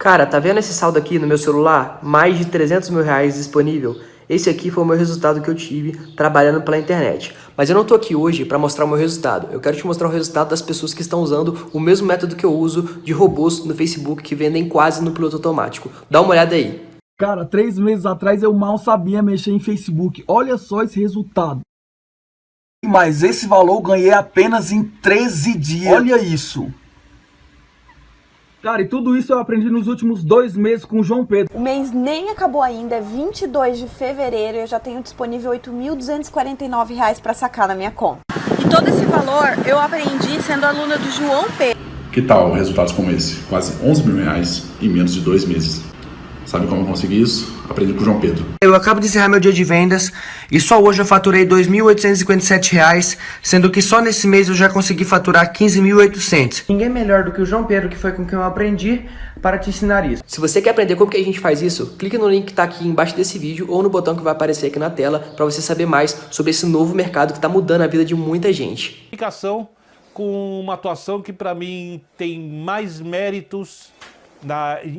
Cara, tá vendo esse saldo aqui no meu celular? Mais de 300 mil reais disponível. Esse aqui foi o meu resultado que eu tive trabalhando pela internet. Mas eu não tô aqui hoje para mostrar o meu resultado. Eu quero te mostrar o resultado das pessoas que estão usando o mesmo método que eu uso de robôs no Facebook que vendem quase no piloto automático. Dá uma olhada aí. Cara, 3 meses atrás eu mal sabia mexer em Facebook. Olha só esse resultado. Mas esse valor eu ganhei apenas em 13 dias. Olha isso. Cara, e tudo isso eu aprendi nos últimos 2 meses com o João Pedro. O mês nem acabou ainda, é 22 de fevereiro e eu já tenho disponível R$ 8.249 para sacar na minha conta. E todo esse valor eu aprendi sendo aluna do João Pedro. Que tal resultados como esse? Quase 11 mil reais em menos de 2 meses. Sabe como eu consegui isso? Aprendi com o João Pedro. Eu acabo de encerrar meu dia de vendas e só hoje eu faturei R$ 2.857, sendo que só nesse mês eu já consegui faturar 15.800. Ninguém melhor do que o João Pedro, que foi com quem eu aprendi, para te ensinar isso. Se você quer aprender como que a gente faz isso, clica no link que está aqui embaixo desse vídeo ou no botão que vai aparecer aqui na tela para você saber mais sobre esse novo mercado que está mudando a vida de muita gente. Comunicação com uma atuação que para mim tem mais méritos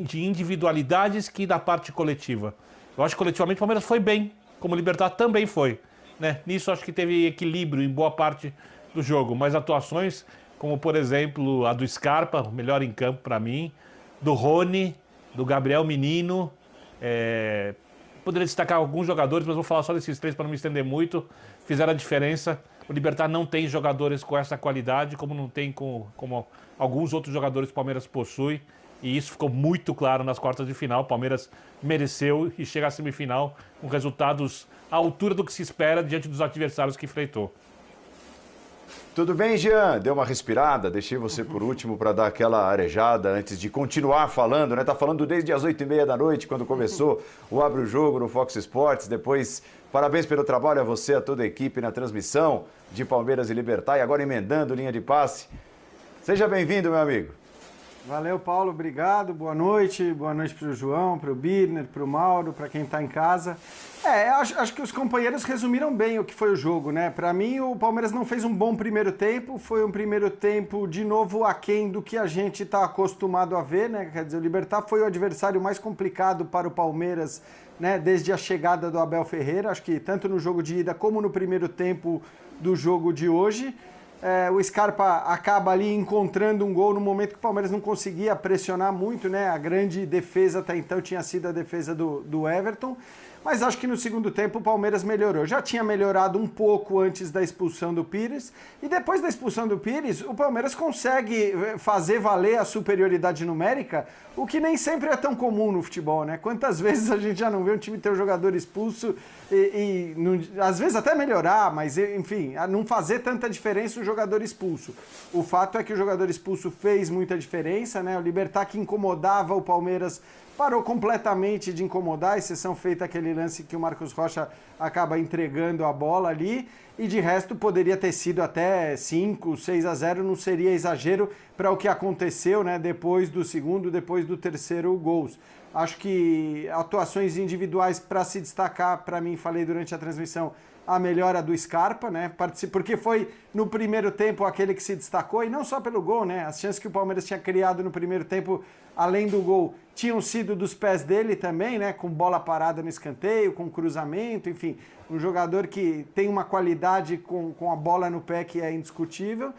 de individualidades que da parte coletiva. Eu acho que coletivamente o Palmeiras foi bem, como o Libertad também foi, né? Nisso acho que teve equilíbrio em boa parte do jogo, mas atuações como, por exemplo, a do Scarpa, o melhor em campo para mim, do Rony, do Gabriel Menino, poderia destacar alguns jogadores, mas vou falar só desses três para não me estender muito, fizeram a diferença. O Libertad não tem jogadores com essa qualidade, como não tem como alguns outros jogadores que o Palmeiras possui. E isso ficou muito claro nas quartas de final. O Palmeiras mereceu e chega à semifinal com resultados à altura do que se espera diante dos adversários que enfrentou. Tudo bem, Jean? Deu uma respirada, deixei você por último para dar aquela arejada antes de continuar falando, né? Tá falando desde as 8h30 da noite, quando começou o Abre o Jogo no Fox Sports. Depois, parabéns pelo trabalho a você, a toda a equipe na transmissão de Palmeiras e Libertad. E agora emendando linha de passe. Seja bem-vindo, meu amigo. Valeu, Paulo, obrigado, boa noite para o João, para o Birner, para o Mauro, para quem está em casa. Acho que os companheiros resumiram bem o que foi o jogo, né? Para mim, o Palmeiras não fez um bom primeiro tempo, foi um primeiro tempo, de novo, aquém do que a gente está acostumado a ver, né? Quer dizer, o Libertad foi o adversário mais complicado para o Palmeiras, né? Desde a chegada do Abel Ferreira, acho que tanto no jogo de ida como no primeiro tempo do jogo de hoje. O Scarpa acaba ali encontrando um gol no momento que o Palmeiras não conseguia pressionar muito, né? A grande defesa até então tinha sido a defesa do Everton, mas acho que no segundo tempo o Palmeiras melhorou. Já tinha melhorado um pouco antes da expulsão do Pires, e depois da expulsão do Pires, o Palmeiras consegue fazer valer a superioridade numérica, o que nem sempre é tão comum no futebol, né? Quantas vezes a gente já não vê um time ter um jogador expulso às vezes até melhorar, mas enfim, não fazer tanta diferença o jogador expulso. O fato é que o jogador expulso fez muita diferença, né? O Libertad, que incomodava o Palmeiras, parou completamente de incomodar, exceção feita aquele lance que o Marcos Rocha acaba entregando a bola ali, e de resto poderia ter sido até 5, 6-0, não seria exagero para o que aconteceu, né? Depois do segundo, depois do terceiro gols. Acho que atuações individuais para se destacar, para mim, falei durante a transmissão, a melhora do Scarpa, né? Porque foi no primeiro tempo aquele que se destacou, e não só pelo gol, né? As chances que o Palmeiras tinha criado no primeiro tempo, além do gol, tinham sido dos pés dele também, né? Com bola parada no escanteio, com cruzamento, enfim. Um jogador que tem uma qualidade com a bola no pé que é indiscutível.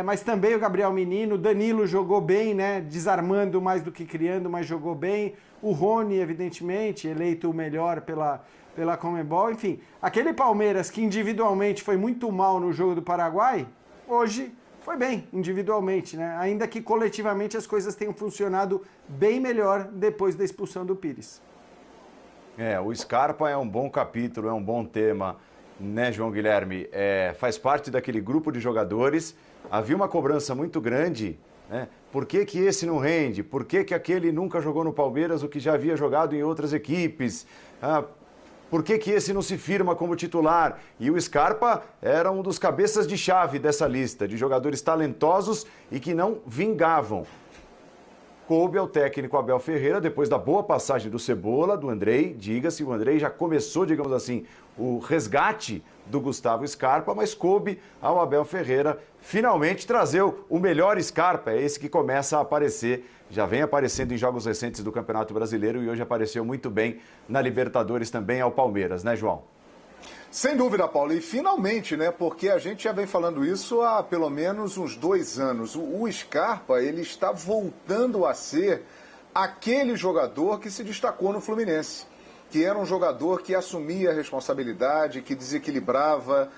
Mas também o Gabriel Menino, o Danilo jogou bem, né? Desarmando mais do que criando, mas jogou bem. O Rony, evidentemente, eleito o melhor pela Conmebol. Enfim, aquele Palmeiras que individualmente foi muito mal no jogo do Paraguai, hoje foi bem individualmente, né? Ainda que coletivamente as coisas tenham funcionado bem melhor depois da expulsão do Pires. O Scarpa é um bom capítulo, é um bom tema, né, João Guilherme? Faz parte daquele grupo de jogadores. Havia uma cobrança muito grande, né? Por que esse não rende? Por que aquele nunca jogou no Palmeiras o que já havia jogado em outras equipes? Por que esse não se firma como titular? E o Scarpa era um dos cabeças de chave dessa lista, de jogadores talentosos e que não vingavam. Coube ao técnico Abel Ferreira, depois da boa passagem do Cebola, do Andrei, diga-se, o Andrei já começou, digamos assim, o resgate do Gustavo Scarpa, mas coube ao Abel Ferreira finalmente trazer o melhor Scarpa, é esse que começa a aparecer, já vem aparecendo em jogos recentes do Campeonato Brasileiro e hoje apareceu muito bem na Libertadores também ao Palmeiras, né, João? Sem dúvida, Paulo, e finalmente, né, porque a gente já vem falando isso há pelo menos uns 2 anos. O Scarpa, ele está voltando a ser aquele jogador que se destacou no Fluminense, que era um jogador que assumia a responsabilidade, que desequilibrava,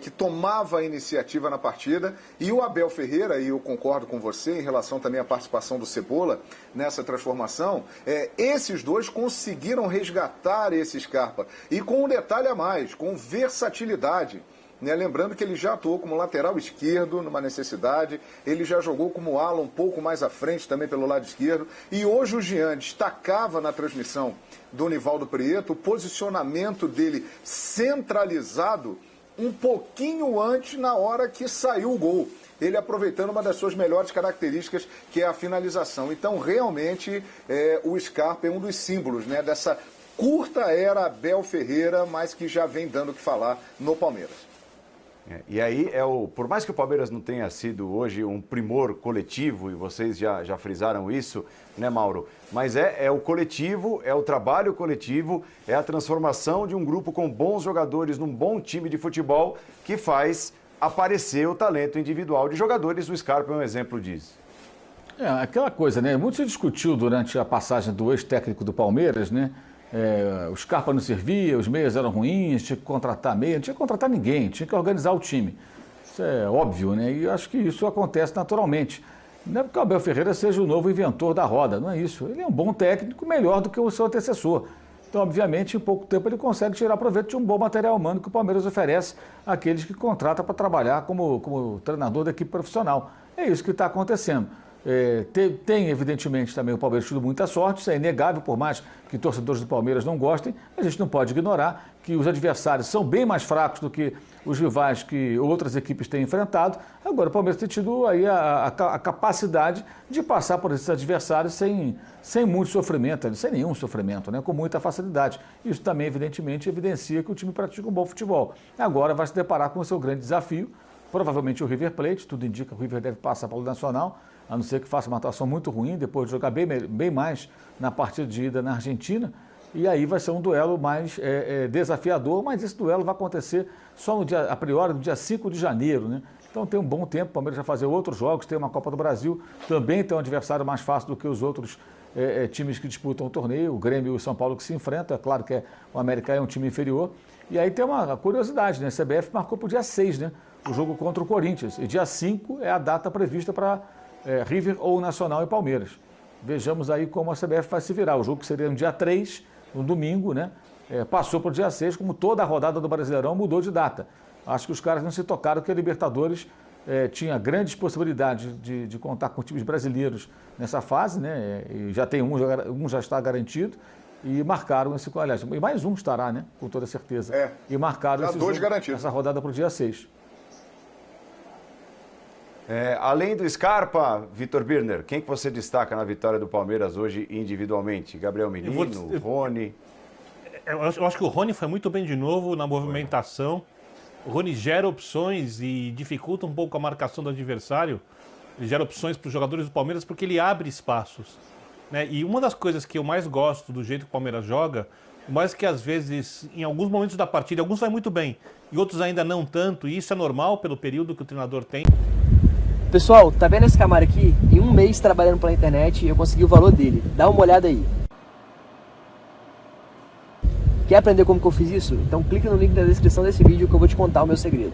que tomava a iniciativa na partida. E o Abel Ferreira, e eu concordo com você em relação também à participação do Cebola nessa transformação, esses dois conseguiram resgatar esse Scarpa. E com um detalhe a mais, com versatilidade. Né? Lembrando que ele já atuou como lateral esquerdo numa necessidade, ele já jogou como ala um pouco mais à frente também pelo lado esquerdo, e hoje o Jean destacava na transmissão do Nivaldo Prieto o posicionamento dele centralizado um pouquinho antes na hora que saiu o gol. Ele aproveitando uma das suas melhores características, que é a finalização. Então, realmente, o Scarpa é um dos símbolos, né, dessa curta era Abel Ferreira, mas que já vem dando o que falar no Palmeiras. E aí, por mais que o Palmeiras não tenha sido hoje um primor coletivo, e vocês já frisaram isso, né, Mauro? Mas é o coletivo, é o trabalho coletivo, é a transformação de um grupo com bons jogadores num bom time de futebol que faz aparecer o talento individual de jogadores. O Scarpa é um exemplo disso. Aquela coisa, né? Muito se discutiu durante a passagem do ex-técnico do Palmeiras, né? O Scarpa não servia, os meias eram ruins, tinha que contratar meia, não tinha que contratar ninguém, tinha que organizar o time. Isso é óbvio, né? E acho que isso acontece naturalmente. Não é porque o Abel Ferreira seja o novo inventor da roda, não é isso. Ele é um bom técnico, melhor do que o seu antecessor. Então, obviamente, em pouco tempo ele consegue tirar proveito de um bom material humano que o Palmeiras oferece àqueles que contrata para trabalhar como treinador da equipe profissional. É isso que está acontecendo. Tem, evidentemente, também o Palmeiras tido muita sorte, isso é inegável, por mais que torcedores do Palmeiras não gostem, a gente não pode ignorar que os adversários são bem mais fracos do que os rivais que outras equipes têm enfrentado. Agora o Palmeiras tem tido aí a capacidade de passar por esses adversários sem muito sofrimento, sem nenhum sofrimento, né? Com muita facilidade. Isso também, evidentemente, evidencia que o time pratica um bom futebol. Agora vai se deparar com o seu grande desafio, provavelmente o River Plate, tudo indica que o River deve passar para o Nacional, a não ser que faça uma atuação muito ruim, depois de jogar bem mais na partida de ida na Argentina, e aí vai ser um duelo mais desafiador, mas esse duelo vai acontecer só a priori no dia 5 de janeiro, né? Então tem um bom tempo, o Palmeiras vai fazer outros jogos, tem uma Copa do Brasil, também tem um adversário mais fácil do que os outros times que disputam o torneio, o Grêmio e o São Paulo que se enfrentam, é claro que o América é um time inferior, e aí tem uma curiosidade, né? A CBF marcou para o dia 6, né? O jogo contra o Corinthians, e dia 5 é a data prevista para River ou Nacional e Palmeiras. Vejamos aí como a CBF vai se virar. O jogo que seria no dia 3, no domingo, né? Passou para o dia 6, como toda a rodada do Brasileirão mudou de data. Acho que os caras não se tocaram que a Libertadores tinha grandes possibilidades de contar com times brasileiros nessa fase, né? E já tem um já está garantido. E marcaram esse... Aliás, e mais um estará, né? Com toda certeza. E marcaram essa rodada para o dia 6. Além do Scarpa, Vitor Birner, quem que você destaca na vitória do Palmeiras hoje individualmente? Gabriel Menino, Rony? Eu acho que o Rony foi muito bem de novo na movimentação. O Rony gera opções e dificulta um pouco a marcação do adversário. Ele gera opções para os jogadores do Palmeiras porque ele abre espaços, né? E uma das coisas que eu mais gosto do jeito que o Palmeiras joga, mais que às vezes, em alguns momentos da partida, alguns vai muito bem e outros ainda não tanto, e isso é normal pelo período que o treinador tem. Pessoal, tá vendo esse Camaro aqui? Em um mês trabalhando pela internet, eu consegui o valor dele. Dá uma olhada aí. Quer aprender como que eu fiz isso? Então clica no link da descrição desse vídeo que eu vou te contar o meu segredo.